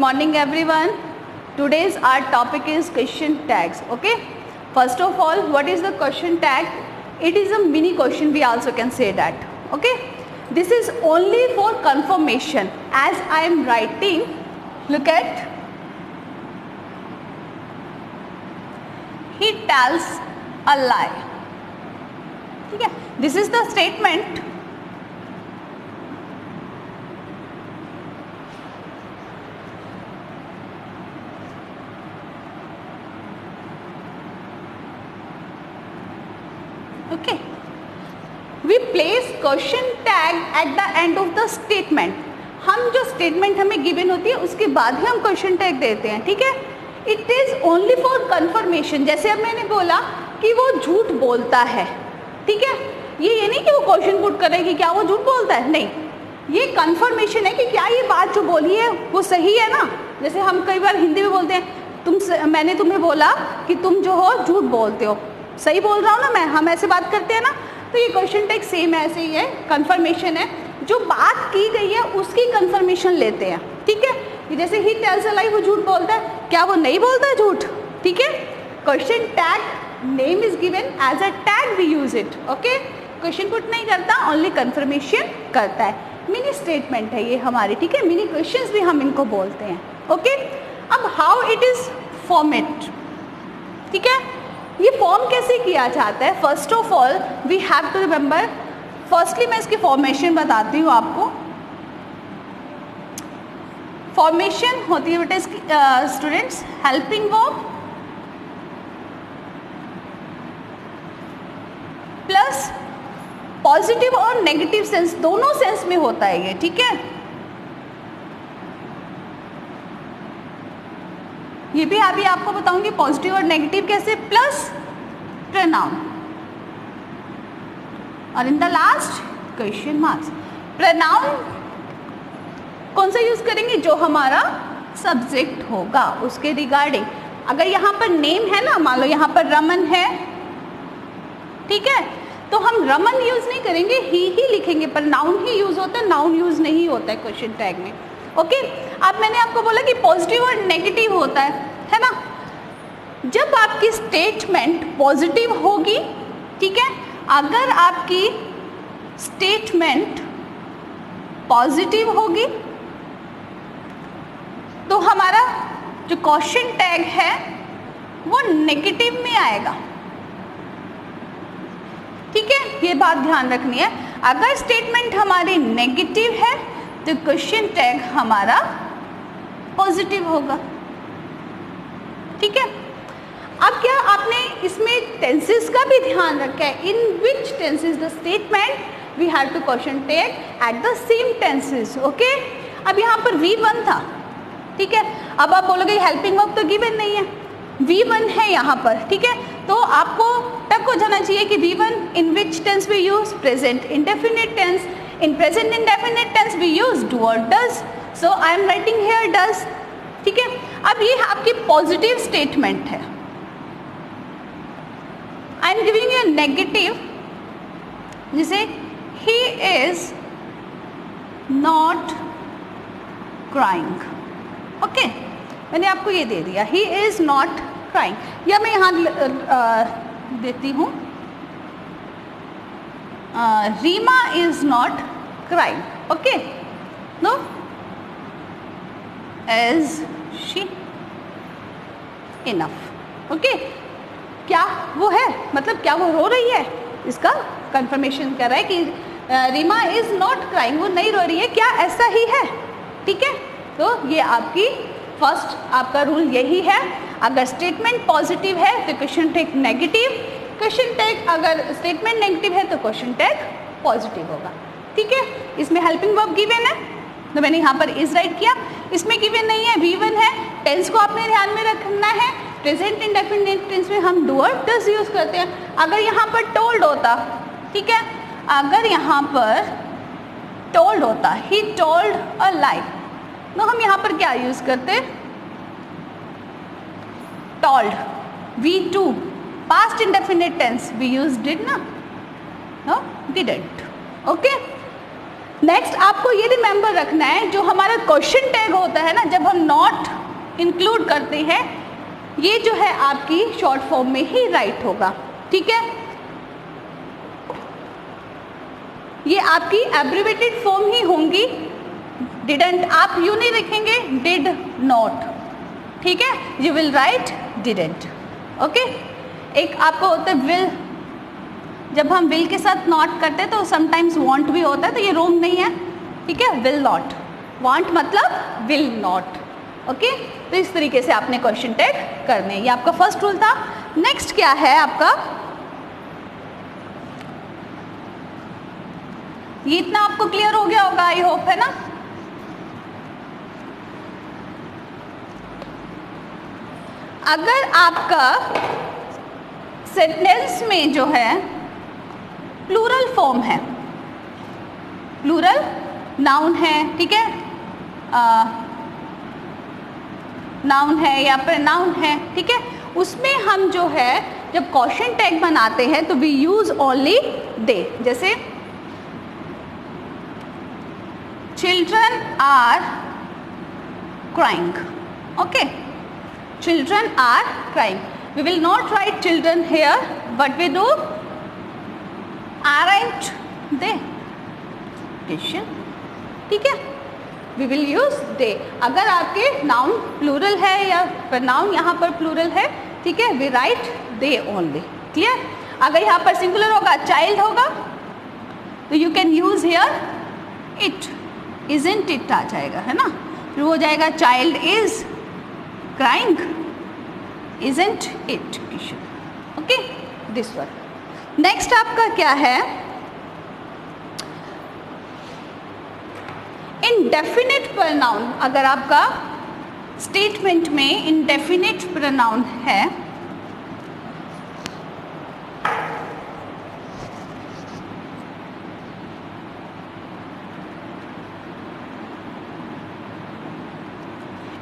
morning everyone. Today's our topic is question tags. Okay, first of all, what is the question tag? It is a mini question, we also can say that. Okay, this is only for confirmation. As I am writing, look at, he tells a lie. Okay, this is the statement. Okay, we place question tag at the end of the statement. हम जो statement हमें given होती है उसके बाद ही हम question tag देते हैं, ठीक है. It is only for confirmation. जैसे अब मैंने बोला कि वो झूठ बोलता है, ठीक है. ये नहीं कि वो क्वेश्चन पुट करे कि क्या वो झूठ बोलता है, नहीं. ये कंफर्मेशन है कि क्या ये बात जो बोली है वो सही है ना. जैसे हम कई बार हिंदी में बोलते हैं, मैंने तुम्हें बोला कि तुम जो हो झूठ बोलते हो, सही बोल रहा हूँ ना मैं, हम ऐसे बात करते हैं ना. तो ये क्वेश्चन टैग सेम ऐसे ही है, कंफर्मेशन है. जो बात की गई है उसकी कंफर्मेशन लेते हैं, ठीक है. जैसे ही टेल्स अ लाई, वो झूठ बोलता है, क्या वो नहीं बोलता है झूठ, ठीक है. Question tag name is given as a tag, we use it. Okay, question put नहीं करता, ओनली कंफर्मेशन करता है. मिनी स्टेटमेंट है ये हमारी, ठीक है. मिनी क्वेश्चंस भी हम इनको बोलते हैं. ओके, अब हाउ इट इज फॉर्मेट, ठीक है. ये फॉर्म कैसे किया जाता है? First of all we have to remember, firstly मैं इसकी फॉर्मेशन बताती हूँ आपको. फॉर्मेशन होती है बेटा students helping verb plus positive और नेगेटिव सेंस, दोनों सेंस में होता है ये, ठीक है. ये भी अभी आपको बताऊंगी पॉजिटिव और नेगेटिव कैसे, प्लस प्रनाउन और in the last question marks. Pronoun कौन सा यूज करेंगे? जो हमारा सब्जेक्ट होगा उसके रिगार्डिंग. अगर यहाँ पर नेम है ना, मान लो यहाँ पर रमन है, ठीक है, तो हम रमन यूज नहीं करेंगे, ही लिखेंगे. पर नाउन ही यूज होता है, नाउन यूज नहीं होता है क्वेश्चन टैग में. ओके, अब मैंने आपको बोला कि पॉजिटिव और नेगेटिव होता है ना. जब आपकी स्टेटमेंट पॉजिटिव होगी, ठीक है, अगर आपकी स्टेटमेंट पॉजिटिव होगी तो हमारा जो क्वेश्चन टैग है वो नेगेटिव में आएगा, ठीक है. ये बात ध्यान रखनी है. अगर स्टेटमेंट हमारी नेगेटिव है तो क्वेश्चन टैग हमारा पॉजिटिव होगा, ठीक है. अब क्या आपने इसमें टेंसेस का भी ध्यान रखा है. In which tenses the statement we have to question tag at the same tenses. Okay, अब यहाँ पर V1 था, ठीक है. अब आप बोलोगे हेल्पिंग वर्ब तो गिवन नहीं है, V1 है यहाँ पर, ठीक है. तो आपको टक हो जाना चाहिए कि V1 in which tense we use, present indefinite tense. In present indefinite tense we use do or does, so I am writing here does, ठीक है. अब ये आपकी पॉजिटिव स्टेटमेंट है. I am giving you a negative, जैसे he is not crying. Okay, मैंने आपको ये दे दिया, he is not crying. या मैं यहाँ देती हूँ, Rima is not crying. Okay, no, is she enough? Okay, क्या वो है, मतलब क्या वो रो रही है, इसका कंफर्मेशन कर रहा है कि रीमा इज नॉट क्राइंग, वो नहीं रो रही है, क्या ऐसा ही है, ठीक है. तो ये आपकी फर्स्ट आपका रूल यही है. अगर स्टेटमेंट पॉजिटिव है तो question tag negative, question tag अगर स्टेटमेंट नेगेटिव है तो क्वेश्चन टैग पॉजिटिव होगा, ठीक है. इसमें हेल्पिंग वर्ब गिवन है तो मैंने यहाँ पर इज राइट किया. इसमें गिवन नहीं है, V1 है. टेंस को आपने ध्यान में रखना है. प्रेजेंट इंडेफिनिट टेंस में हम डू और डज यूज करते हैं. अगर यहाँ पर टोल्ड होता, ठीक है, अगर यहाँ पर टोल्ड होता, ही टोल्ड अ लाई, तो हम यहाँ पर क्या यूज करते, told. V2 past indefinite tense we use did ना, no didn't. ओके, नेक्स्ट आपको ये रिमेंबर रखना है, जो हमारा क्वेश्चन टैग होता है ना, जब हम नॉट इंक्लूड करते हैं, ये जो है आपकी शॉर्ट फॉर्म में ही राइट होगा, ठीक है। ये आपकी एब्रिवेटेड फॉर्म ही होंगी। डिडंट आप यू नहीं लिखेंगे, डिड नॉट, ठीक है। You will write didn't, okay. एक आपको होता है विल, जब हम विल के साथ नॉट करते हैं तो समटाइम्स वांट भी होता है, तो ये रोंग नहीं है, ठीक है। विल नॉट, वांट मतलब विल नॉट, ओके। तो इस तरीके से आपने क्वेश्चन टैग करने, ये आपका फर्स्ट रूल था। नेक्स्ट क्या है आपका, ये इतना आपको क्लियर हो गया होगा, आई होप, है ना। अगर आपका सेंटेंस में जो है प्लूरल फॉर्म है, प्लूरल नाउन है, ठीक है, नाउन है या प्रोनाउन है, ठीक है, उसमें हम जो है जब क्वेश्चन टैग बनाते हैं तो वी यूज ओनली दे। जैसे children are crying, okay, children are crying, we will not write children here, but we do aren't they, question, ठीक है, वी विल यूज दे। अगर आपके नाउन प्लूरल है या प्रोनाउन यहाँ पर प्लूरल है, ठीक है, we write they only, clear. अगर यहाँ पर सिंगुलर होगा, चाइल्ड होगा, तो you can use here it, isn't it आ जाएगा, है ना, फिर हो जाएगा child is crying, isn't it, question, okay, this one. Next आपका क्या है, इंडेफिनिट प्रोनाउन। अगर आपका स्टेटमेंट में इंडेफिनिट प्रोनाउन है,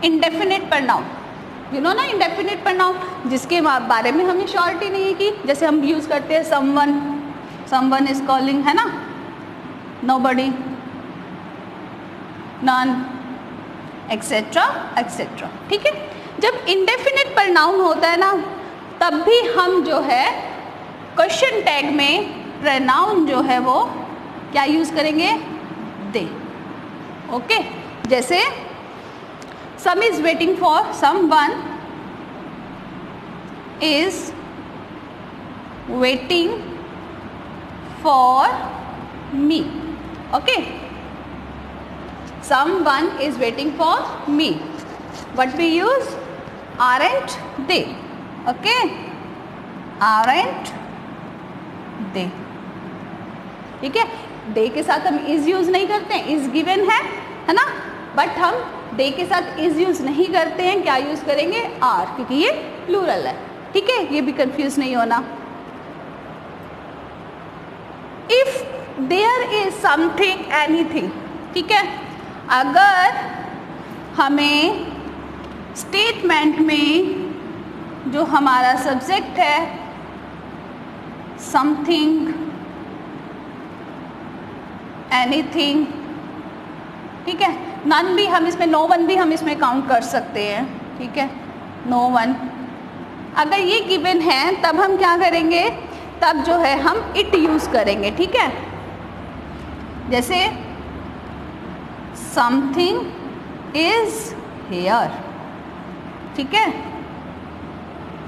इंडेफिनिट प्रोनाउन, यू नो ना, इंडेफिनिट प्रोनाउन जिसके बारे में हमें श्योरिटी नहीं है कि, जैसे हम यूज करते हैं समवन, समवन इज कॉलिंग, है ना, नोबडी, नन, एक्सेट्रा एक्सेट्रा, ठीक है। जब इंडेफिनिट प्रोनाउन होता है ना, तब भी हम जो है क्वेश्चन टैग में प्रोनाउन जो है वो क्या यूज करेंगे, दे, ओके। जैसे some is waiting for, someone is waiting for me, okay, someone is waiting for me, what we use, aren't they, okay, aren't they, ठीक है। they के साथ हम is यूज नहीं करते हैं, is given है ना, बट हम डे के साथ इज यूज नहीं करते हैं, क्या यूज करेंगे, आर, क्योंकि ये प्लूरल है, ठीक है, ये भी कंफ्यूज नहीं होना। If there is something anything, ठीक है, अगर हमें स्टेटमेंट में जो हमारा सब्जेक्ट है समथिंग, एनीथिंग, ठीक है, नन भी हम इसमें, नो वन भी हम इसमें काउंट कर सकते हैं, ठीक है, नो वन, अगर ये गिवन है तब हम क्या करेंगे, तब जो है हम इट यूज करेंगे, ठीक है। जैसे समथिंग इज हेयर, ठीक है,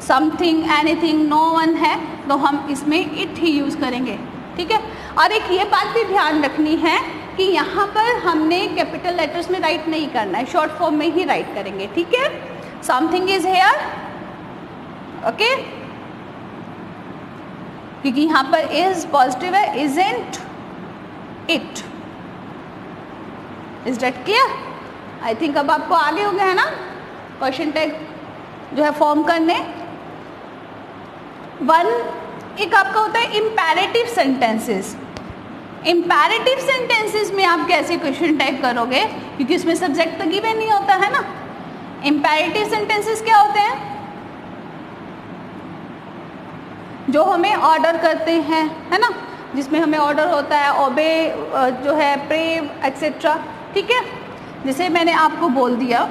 समथिंग, एनीथिंग, नो वन है तो हम इसमें इट ही यूज करेंगे, ठीक है। और एक ये बात भी ध्यान रखनी है कि यहाँ पर हमने कैपिटल लेटर्स में राइट नहीं करना है, शॉर्ट फॉर्म में ही राइट करेंगे, ठीक है। समथिंग इज हेयर, ओके, क्योंकि यहाँ पर इज पॉजिटिव है, isn't it, is that clear. I think अब आपको आगे हो गया है ना क्वेश्चन टैग जो है फॉर्म करने। वन एक आपका होता है इम्पेरेटिव सेंटेंसेस। इम्पेरेटिव सेंटेंसेस में आप कैसे क्वेश्चन टैग करोगे, क्योंकि उसमें सब्जेक्ट तो गिवन नहीं होता है ना। इम्पेरेटिव सेंटेंसेस क्या होते हैं, जो हमें ऑर्डर करते हैं, है ना, जिसमें हमें ऑर्डर होता है ओबे, जो है प्रे एक्सेट्रा, ठीक है। जैसे मैंने आपको बोल दिया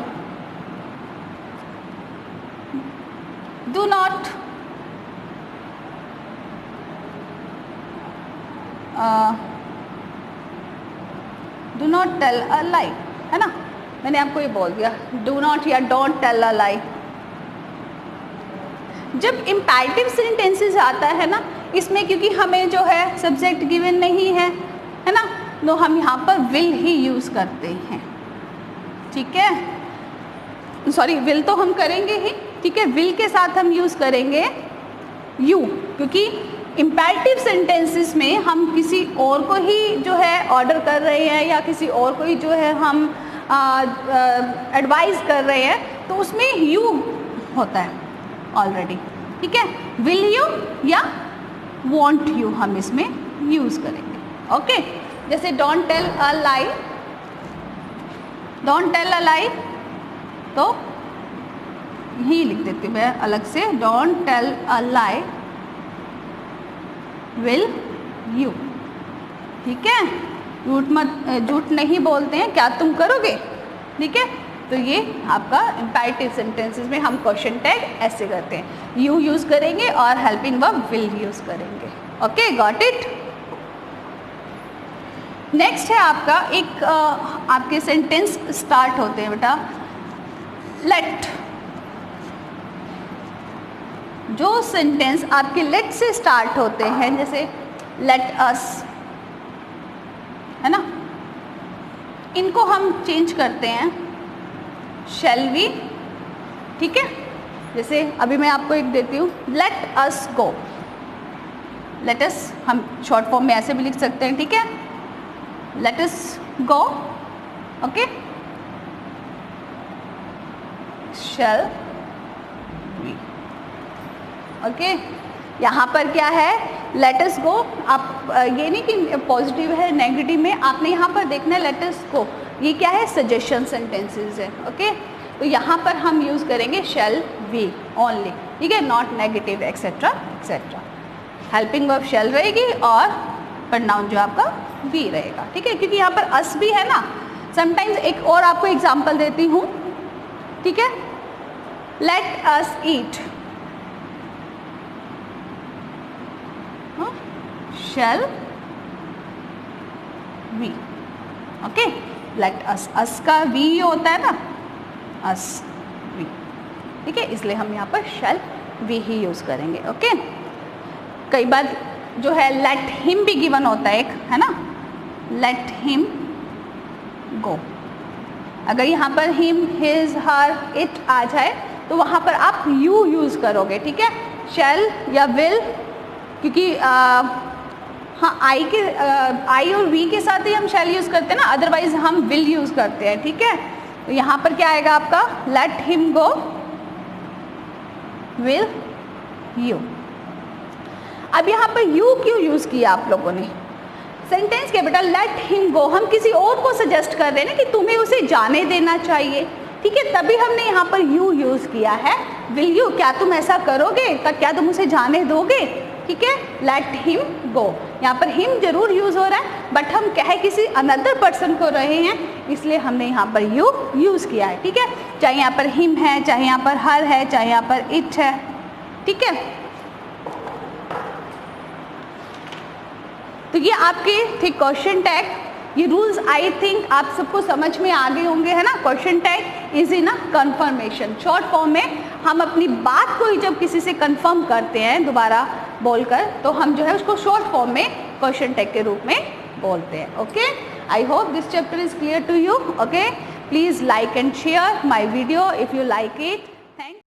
डू नॉट टेल अ लाई, है ना, मैंने आपको ये बोल दिया डू नॉट या डोंट टेल अ लाई। जब इम्पैरेटिव सेंटेंसेस आता है ना, इसमें क्योंकि हमें जो है सब्जेक्ट गिवन नहीं है ना, तो हम यहाँ पर विल ही यूज़ करते हैं, ठीक है। सॉरी, विल तो हम करेंगे ही, ठीक है, विल के साथ हम यूज़ करेंगे यू, क्योंकि इम्पैरेटिव सेंटेंसेस में हम किसी और को ही जो है ऑर्डर कर रहे हैं या किसी और को ही जो है हम एडवाइस कर रहे हैं, तो उसमें यू होता है ऑलरेडी, ठीक है। विल यू या वॉन्ट यू हम इसमें यूज़ करेंगे, ओके। जैसे don't tell a lie, don't tell a lie, तो यही लिख देती हूँ मैं अलग से, don't tell a lie will you, ठीक है। झूठ नहीं बोलते हैं, क्या तुम करोगे, ठीक है। तो ये आपका इम्पैरेटिव सेंटेंसेस में हम क्वेश्चन टैग ऐसे करते हैं, यू यूज़ करेंगे और हेल्पिंग वर्ब विल यूज़ करेंगे, ओके, गॉट इट। नेक्स्ट है आपका एक आपके सेंटेंस स्टार्ट होते हैं बेटा लेट। जो सेंटेंस आपके लेट से स्टार्ट होते हैं, जैसे लेट अस, है ना, इनको हम चेंज करते हैं शैल वी, ठीक है। जैसे अभी मैं आपको एक देती हूँ, लेट अस गो, लेट अस हम शॉर्ट फॉर्म में ऐसे भी लिख सकते हैं, ठीक है, let us go, okay, shall we, okay. यहाँ पर क्या है, लेट अस गो, आप ये नहीं कि पॉजिटिव है नेगेटिव में, आपने यहाँ पर देखना है लेट अस गो, ये क्या है, सजेशन सेंटेंसेस है, ओके। तो यहाँ पर हम यूज़ करेंगे शैल वी ओनली, ठीक है, not negative etcetera etcetera. Helping verb shall रहेगी और प्रोनाउन जो आपका वी रहेगा, ठीक है, क्योंकि यहाँ पर अस भी है ना। समटाइम्स एक और आपको एग्जांपल देती हूँ, ठीक है, let us eat, shall we, okay. Let us, us का वी होता है ना, अस वी, ठीक है, इसलिए हम यहाँ पर शैल वी ही यूज़ करेंगे, ओके। कई बार जो है लेट हिम भी गिवन होता है एक, है ना, लेट हिम गो। अगर यहाँ पर हिम, हिज, हर, इट आ जाए तो वहाँ पर आप यू यूज़ करोगे, ठीक है, शैल या विल, क्योंकि हाँ आई और वी के साथ ही हम शैल यूज़ करते हैं ना, अदरवाइज हम विल यूज़ करते हैं, ठीक है। तो यहाँ पर क्या आएगा आपका, let him go will you. अब यहाँ पर यू क्यों यूज़ किया आप लोगों ने सेंटेंस के, बेटा लेट हिम गो, हम किसी और को सजेस्ट कर रहे हैं ना कि तुम्हें उसे जाने देना चाहिए, ठीक है, तभी हमने यहाँ पर यू यूज़ किया है। विल यू, क्या तुम ऐसा करोगे, क्या तुम उसे जाने दोगे, ठीक है, लेट हिम गो। यहाँ पर हिम जरूर यूज़ हो रहा है, बट हम कह किसी अनदर पर्सन को रहे हैं, इसलिए हमने यहाँ पर यू यूज़ किया है, ठीक है। चाहे यहाँ पर हिम है, चाहे यहाँ पर हर है, चाहे यहाँ पर इट है, ठीक है। तो ये आपके थे क्वेश्चन टैग। ये रूल्स आई थिंक आप सबको समझ में आ गए होंगे, है ना। Question tag is in a confirmation, short form में हम अपनी बात को ही जब किसी से कंफर्म करते हैं दोबारा बोलकर, तो हम जो है उसको शॉर्ट फॉर्म में क्वेश्चन टैग के रूप में बोलते हैं, okay. I hope this chapter is clear to you, okay. Please like and share my video if you like it.